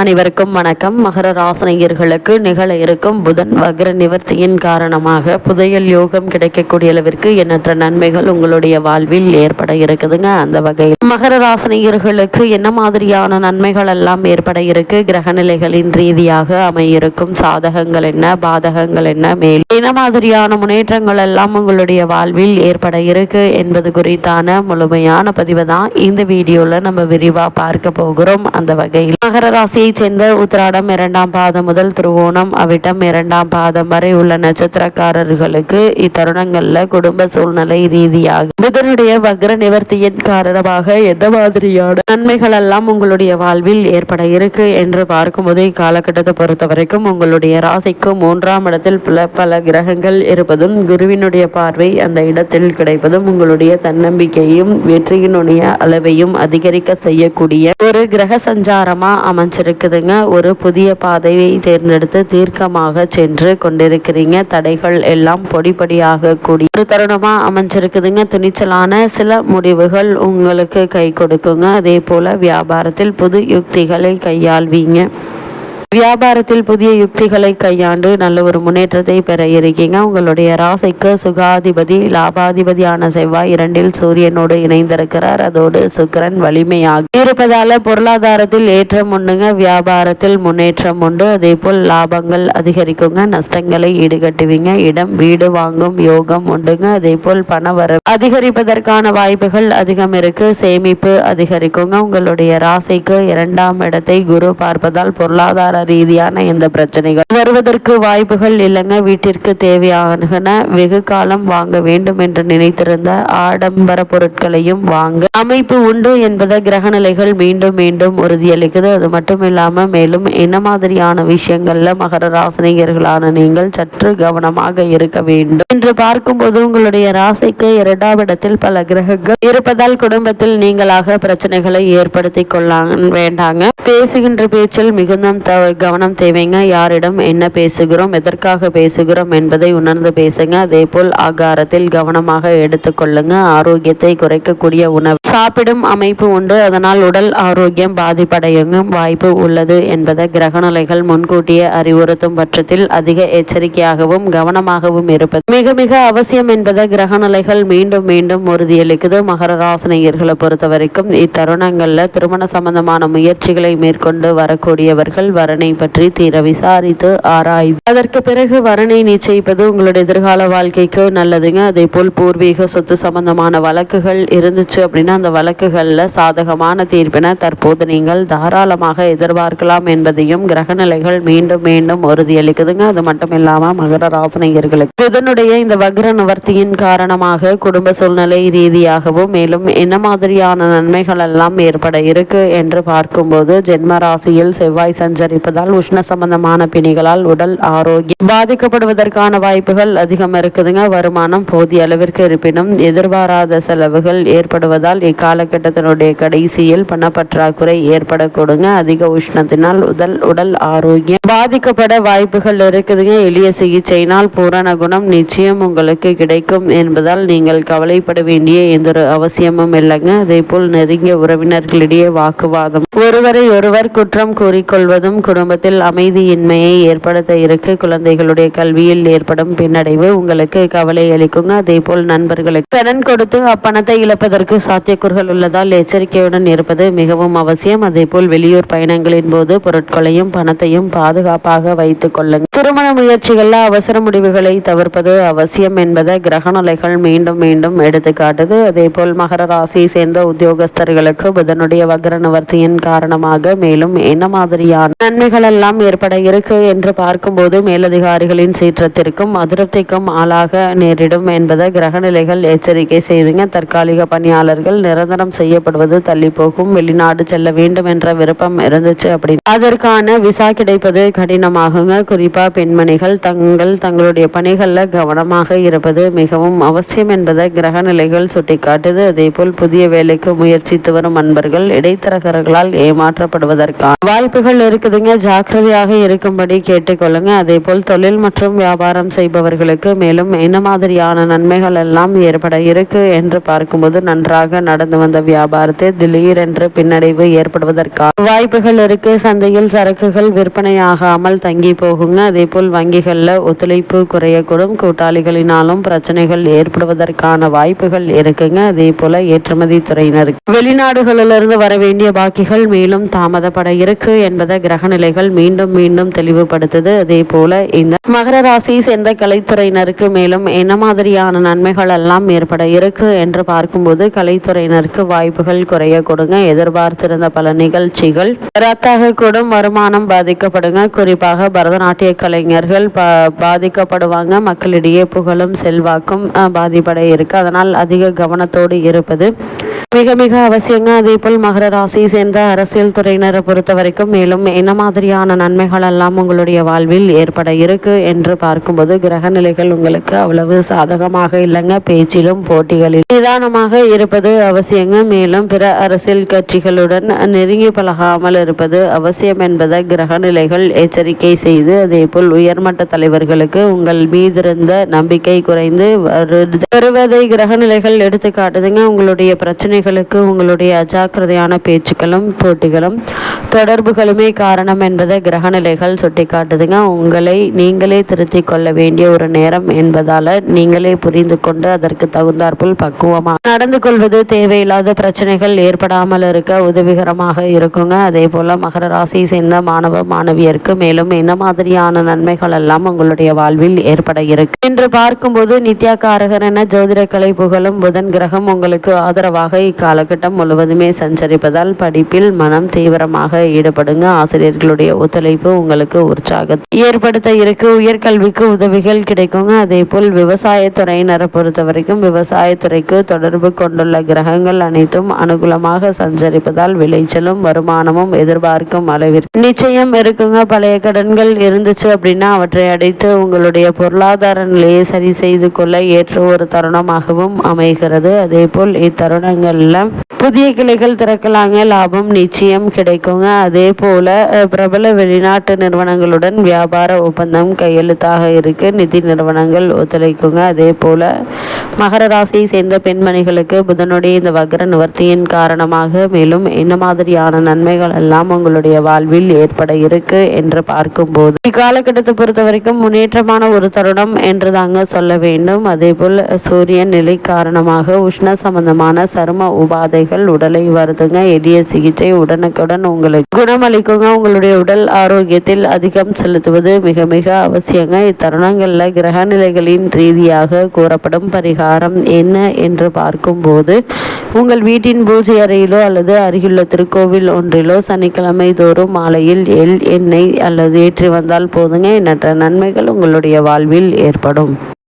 அனைவருக்கும் வணக்கம். மகர ராசினியர்களுக்கு நிகழ இருக்கும் புதன் வக்ர நிவர்த்தியின் காரணமாக புதையல் யோகம் கிடைக்கக்கூடிய அளவிற்கு எண்ணற்ற நன்மைகள் உங்களுடைய வாழ்வில் ஏற்பட இருக்குதுங்க. அந்த வகையில் மகர ராசினியர்களுக்கு என்ன மாதிரியான நன்மைகள் எல்லாம் ஏற்பட இருக்கு, கிரக நிலைகளின் ரீதியாக அமையிருக்கும் சாதகங்கள் என்ன, பாதகங்கள் என்ன, மேலும் என்ன மாதிரியான முன்னேற்றங்கள் எல்லாம் உங்களுடைய வாழ்வில் ஏற்பட இருக்கு என்பது குறித்தான முழுமையான பதிவு தான் இந்த வீடியோல நம்ம விரிவா பார்க்க போகிறோம். அந்த வகையில் மகர ராசி சேர்ந்த உத்திராடம் 2ஆம் பாதம் முதல் திருவோணம் அவிட்டம் 2ஆம் பாதம் வரை உள்ள நட்சத்திரக்காரர்களுக்கு இத்தருணங்கள்ல குடும்ப சூழ்நிலை ரீதியாக புதனுடைய வக்ர நிவர்த்தியின் காரணமாக எந்த மாதிரியான நன்மைகள் எல்லாம் உங்களுடைய வாழ்வில் ஏற்பட இருக்கு என்று பார்க்கும்போது இக்காலகட்டத்தை பொறுத்த வரைக்கும் உங்களுடைய ராசிக்கு 3ஆம் இடத்தில் பல கிரகங்கள் இருப்பதும் குருவினுடைய பார்வை அந்த இடத்தில் கிடைப்பதும் உங்களுடைய தன்னம்பிக்கையும் வெற்றியினுடைய அளவையும் அதிகரிக்க செய்யக்கூடிய ஒரு கிரக சஞ்சாரமா அமைஞ்சிருக்குதுங்க. ஒரு புதிய பாதையை தேர்ந்தெடுத்து தீர்க்கமாக சென்று கொண்டிருக்கிறீங்க. தடைகள் எல்லாம் பொடிப்படியாக கூடிய ஒரு தருணமா அமைஞ்சிருக்குதுங்க. துணிச்சலான சில முடிவுகள் உங்களுக்கு கை கொடுக்குங்க. அதே போல வியாபாரத்தில் புது யுக்திகளை கையாள்வீங்க. வியாபாரத்தில் புதிய யுக்திகளை கையாண்டு நல்ல ஒரு முன்னேற்றத்தை பெற இருக்கீங்க. உங்களுடைய ராசிக்கு சுகாதிபதி லாபாதிபதியான செவ்வாய் 2இல் சூரியனோடு இணைந்திருக்கிறார். அதோடு சுக்கிரன் வலிமையாக இருப்பதால பொருளாதாரத்தில் ஏற்றம் உண்டுங்க. வியாபாரத்தில் முன்னேற்றம் உண்டு. அதே போல் லாபங்கள் அதிகரிக்குங்க. நஷ்டங்களை ஈடுகட்டுவீங்க. இடம் வீடு வாங்கும் யோகம் உண்டுங்க. அதே போல் பணவரவு அதிகரிப்பதற்கான வாய்ப்புகள் அதிகம் இருக்கு. சேமிப்பு அதிகரிக்குங்க. உங்களுடைய ராசிக்கு 2ஆம் இடத்தை குரு பார்ப்பதால் பொருளாதார ரீதியான எந்த பிரச்சனைகள் வருவதற்கு வாய்ப்புகள் இல்லைங்க. வீட்டிற்கு தேவையான வெகு காலம் வாங்க வேண்டும் என்று நினைத்திருந்த ஆடம்பர பொருட்களையும் வாங்க அமைப்பு உண்டு என்பதை கிரகநிலைகள் மீண்டும் மீண்டும் உறுதியளிக்குது. அது மட்டும் இல்லாம மேலும் என்ன மாதிரியான விஷயங்கள்ல மகர ராசினியர்களான நீங்கள் சற்று கவனமாக இருக்க வேண்டும் என்று பார்க்கும்போது உங்களுடைய ராசிக்கு 2ஆம் இடத்தில் பல கிரகங்கள் இருப்பதால் குடும்பத்தில் நீங்களாக பிரச்சனைகளை ஏற்படுத்தி கொள்ள வேண்டாங்க. பேசுகின்ற பேச்சில் மிகுந்த கவனம் தேவைங்க. யாரிடம் என்ன பேசுகிறோம், எதற்காக பேசுகிறோம் என்பதை உணர்ந்து பேசுங்க. அதே போல் ஆகாரத்தில் கவனமாக எடுத்துக்கொள்ளுங்க. ஆரோக்கியத்தை குறைக்கக்கூடிய உணவு சாப்பிடும் அமைப்பு உண்டு. அதனால் உடல் ஆரோக்கியம் பாதிப்படையும் வாய்ப்பு உள்ளது என்பதை கிரகநிலைகள் முன்கூட்டியே அறிவுறுத்தும் பட்சத்தில் அதிக எச்சரிக்கையாகவும் கவனமாகவும் இருப்பது மிக மிக அவசியம் என்பதை கிரகநிலைகள் மீண்டும் மீண்டும் உறுதியளிக்குது. மகர ராசினியர்களை பொறுத்த வரைக்கும் இத்தருணங்கள்ல திருமண சம்பந்தமான முயற்சிகளை மேற்கொண்டு வரக்கூடியவர்கள் வரனை பற்றி தீர விசாரித்து ஆராய்ந்து அதற்கு பிறகு வரனை நிச்சயிப்பது உங்களுடைய எதிர்கால வாழ்க்கைக்கு நல்லதுங்க. அதே போல் பூர்வீக சொத்து சம்பந்தமான வழக்குகள் இருந்துச்சு அப்படின்னா அந்த வழக்குகள்ல சாதகமான தீர்ப்பினை தற்போது நீங்கள் தாராளமாக எதிர்பார்க்கலாம் என்பதையும் கிரகநிலைகள் மீண்டும் மீண்டும் உறுதியளிக்குதுங்க. அது மட்டும் இல்லாம மகர ராசினியர்களுக்கு புதனுடைய இந்த வக்ர நிவர்த்தியின் காரணமாக குடும்ப சூழ்நிலை ரீதியாகவும் மேலும் என்ன மாதிரியான நன்மைகள் எல்லாம் ஏற்பட இருக்கு என்று பார்க்கும்போது ஜென்ம ராசியில் செவ்வாய் சஞ்சரிப்பதால் உஷ்ண சம்பந்தமான பிணிகளால் உடல் ஆரோக்கியம் பாதிக்கப்படுவதற்கான வாய்ப்புகள் அதிகம் இருக்குதுங்க. வருமானம் போதிய அளவிற்கு இருப்பினும் எதிர்பாராத செலவுகள் ஏற்படுவதால் இக்காலகட்டத்தினுடைய கடைசியில் பணப்பற்றாக்குறை ஏற்படக்கூடுங்க. அதிக உஷ்ணத்தினால் உடல் ஆரோக்கியம் பாதிக்கப்பட வாய்ப்புகள் இருக்குதுங்க. எளிய சிகிச்சையினால் பூரண குணம் நிச்சயம் உங்களுக்கு கிடைக்கும் என்பதால் நீங்கள் கவலைப்பட வேண்டிய எந்த ஒரு அவசியமும் இல்லைங்க. அதே போல் நெருங்கிய உறவினர்களிடையே வாக்குவாதம், ஒருவரை ஒருவர் குற்றம் கூறிக்கொள்வதும் குடும்பத்தில் அமைதியின்மையை ஏற்படுத்த இருக்கு. குழந்தைகளுடைய கல்வியில் ஏற்படும் பின்னடைவு உங்களுக்கு கவலை அளிக்குங்க. அதே போல் நண்பர்களுக்கு கடன் கொடுத்து அப்பணத்தை இழப்பதற்கு சாத்தியக்கூறுகள் உள்ளதால் எச்சரிக்கையுடன் இருப்பது மிகவும் அவசியம். அதே போல் வெளியூர் பயணங்களின் போது பொருட்களையும் பணத்தையும் பாதுகாப்பாக வைத்துக் கொள்ளுங்கள். திருமண முயற்சிகள்ல அவசர முடிவுகளை தவிர்ப்பது அவசியம் என்பதை கிரகநிலைகள் மீண்டும் மீண்டும் எடுத்துக்காட்டுது. அதே போல் மகர ராசியை சேர்ந்த உத்தியோகஸ்தர்களுக்கு புதனுடைய வக்ர நிவர்த்தியின் காரணமாக மேலும் என்ன மாதிரியான நன்மைகள் எல்லாம் ஏற்பட இருக்கு என்று பார்க்கும்போது மேலதிகாரிகளின் சீற்றத்திற்கும் அதிருப்திக்கும் ஆளாக நேரிடும் என்பதை கிரகநிலைகள் எச்சரிக்கை செய்துங்க. தற்காலிக பணியாளர்கள் நிரந்தரம் செய்யப்படுவது தள்ளி போகும். வெளிநாடு செல்ல வேண்டும் என்ற விருப்பம் இருந்துச்சு அப்படின்னு அதற்கான விசா கிடைப்பது கடினமாகுங்க. குறிப்பா பெண்மணிகள் தங்களுடைய பணிகள்ல கவனமாக இருப்பது மிகவும் அவசியம் என்பதை கிரகநிலைகள் சுட்டிக்காட்டுது. அதே போல் புதிய வேலைக்கு முயற்சித்து வரும் அன்பர்கள் இடைத்தரகர்களால் ஏமாற்றப்படுவதற்கான வாய்ப்புகள் இருக்குதுங்க. ஜாக்கிரதையாக இருக்கும்படி கேட்டுக்கொள்ளுங்க. அதே போல் தொழில் மற்றும் வியாபாரம் செய்பவர்களுக்கு மேலும் என்ன மாதிரியான நன்மைகள் எல்லாம் ஏற்பட இருக்கு என்று பார்க்கும்போது நன்றாக நடந்து வந்த வியாபாரத்தில் திடீரென்று பின்னடைவு ஏற்படுவதற்கான வாய்ப்புகள் இருக்கு. சந்தையில் சரக்குகள் விற்பனையாகாமல் தங்கி போகுங்க. அதே போல் வங்கிகளில் ஒத்துழைப்பு குறையக்கூடும். கூட்டாளிகளினாலும் பிரச்சனைகள் ஏற்படுவதற்கான வாய்ப்புகள் இருக்குங்க. அதே போல ஏற்றுமதி துறையினருக்கு வெளிநாடுகளிலிருந்து வர வேண்டிய பாக்கிகள் மேலும் தாமதப்பட இருக்கு என்பதை கிரகநிலைகள் மீண்டும் மீண்டும் தெளிவுபடுத்துது. அதே போல இந்த மகர ராசி சேர்ந்த கலைத்துறையினருக்கு மேலும் என்ன மாதிரியான நன்மைகள் எல்லாம் ஏற்பட இருக்கு என்று பார்க்கும்போது கலைத்துறையினருக்கு வாய்ப்புகள் குறைய கொடுங்க. எதிர்பார்த்திருந்த பல நிகழ்ச்சிகள் ரத்தாக கூடும். வருமானம் பாதிக்கப்படுங்க. குறிப்பாக பரதநாட்டிய கலைஞர்கள் பாதிக்கப்படுவாங்க. மக்களிடையே புகழும் செல்வாக்கும் பாதிப்பட இருக்கு. அதனால் அதிக கவனத்தோடு இருப்பது மிக மிக அவசியங்க. அதே போல் மகர ராசியை சேர்ந்த அரசியல் துறையினரை பொறுத்த வரைக்கும் மேலும் என்ன மாதிரியான நன்மைகள் எல்லாம் உங்களுடைய வாழ்வில் ஏற்பட இருக்கு என்று பார்க்கும்போது கிரகநிலைகள் உங்களுக்கு அவ்வளவு சாதகமாக இல்லைங்க. பேச்சிலும் போட்டிகளில் நிதானமாக இருப்பது அவசியங்க. மேலும் பிற அரசியல் கட்சிகளுடன் நெருங்கி பழகாமல் இருப்பது அவசியம் என்பதை கிரகநிலைகள் எச்சரிக்கை செய்து, அதே போல் உயர்மட்ட தலைவர்களுக்கு உங்கள் மீதிருந்த நம்பிக்கை குறைந்து வருவதை கிரகநிலைகள் எடுத்து காட்டுதுங்க. உங்களுடைய பிரச்சனைகளுக்கு உங்களுடைய அஜாக்கிரதையான பேச்சுக்களும் போட்டிகளும் தொடர்புகளுமே காரணம் என்பதை கிரகநிலைகள் சுட்டி காட்டுதுங்க. உங்களை நீங்களே திருத்திக் கொள்ள வேண்டிய ஒரு நேரம் என்பதால நீங்களே புரிந்து கொண்டு அதற்கு தகுந்தாற்போல் பக்குவமாக நடந்து கொள்வது தேவையில்லாத பிரச்சனைகள் ஏற்படாமல் இருக்க உதவிகரமாக இருக்குங்க. அதே போல மகர ராசியை சேர்ந்த மாணவ மாணவியருக்கு மேலும் என்ன மாதிரியான நன்மைகள் எல்லாம் உங்களுடைய வாழ்வில் ஏற்பட இருக்கு என்று பார்க்கும்போது நித்யாகாரகர் என ஜோதிட கலை புகழும் புதன் கிரகம் உங்களுக்கு ஆதரவாக இக்காலகட்டம் முழுவதுமே சஞ்சரிப்பதால் படிப்பில் மனம் தீவிரமாக ஈடுபடுங்க. ஆசிரியர்களுடைய ஒத்துழைப்பு உங்களுக்கு உற்சாகத்தை ஏற்படுத்த இருக்கு. உயர்கல்விக்கு உதவிகள் கிடைக்குங்க. அதே போல் விவசாயத்துறையினரை பொறுத்த வரைக்கும் விவசாயத்துறைக்கு தொடர்பு கொண்டுள்ள கிரகங்கள் அனைத்தும் அனுகூலமாக சஞ்சரிப்பதால் விளைச்சலும் வருமானமும் எதிர்பார்க்கும் அளவிற்கு நிச்சயம் இருக்குங்க. பழைய கடன்கள் இருந்துச்சு அப்படின்னா அவற்றை அடைத்து உங்களுடைய பொருளாதார நிலையை சரி செய்து கொள்ள ஏற்ற ஒரு தருணமாகவும் அமைகிறது. அதே போல் இத்தருணங்கள்ல புதிய கிளைகள் திறக்கலாங்க. லாபம் நிச்சயம் கிடைக்குங்க. அதே போல பிரபல வெளிநாட்டு நிறுவனங்களுடன் வியாபார ஒப்பந்தம் கையெழுத்தாக இருக்கு. நிதி நிறுவனங்கள் ஒத்துழைக்குங்க. அதே போல மகர ராசியை சேர்ந்த பெண்மணிகளுக்கு புதனுடைய இந்த வக்ர நிவர்த்தியின் காரணமாக மேலும் என்ன மாதிரியான நன்மைகள் எல்லாம் உங்களுடைய வாழ்வில் ஏற்பட இருக்கு என்று பார்க்கும்போது இக்காலகட்டத்தை பொறுத்த வரைக்கும் முன்னேற்றமான ஒரு தருணம் என்று தாங்க சொல்ல வேண்டும். அதே போல் சூரியன் நிலை காரணமாக உஷ்ண சம்பந்தமான சரும உபாதைகள் உடலை வருதுங்க. எளிய சிகிச்சை உடனுக்குடன் உங்களுக்கு குணமளிக்குங்க. உங்களுடைய உடல் ஆரோக்கியத்தில் அதிகம் செலுத்துவது மிக மிக அவசியங்க. இத்தருணங்கள்ல கிரக நிலைகளின் ரீதியாக கூறப்படும் பரிகாரம் என்ன என்று பார்க்கும்போது உங்கள் வீட்டின் பூஜை அறையிலோ அல்லது அருகிலுள்ள திருக்கோவில் ஒன்றிலோ சனிக்கிழமை தோறும் மாலையில் எள் எண்ணெய் அல்லது ஏற்றி வந்தால் போதுங்க. எண்ணற்ற நன்மைகள் உங்களுடைய வாழ்வில் ஏற்படும்.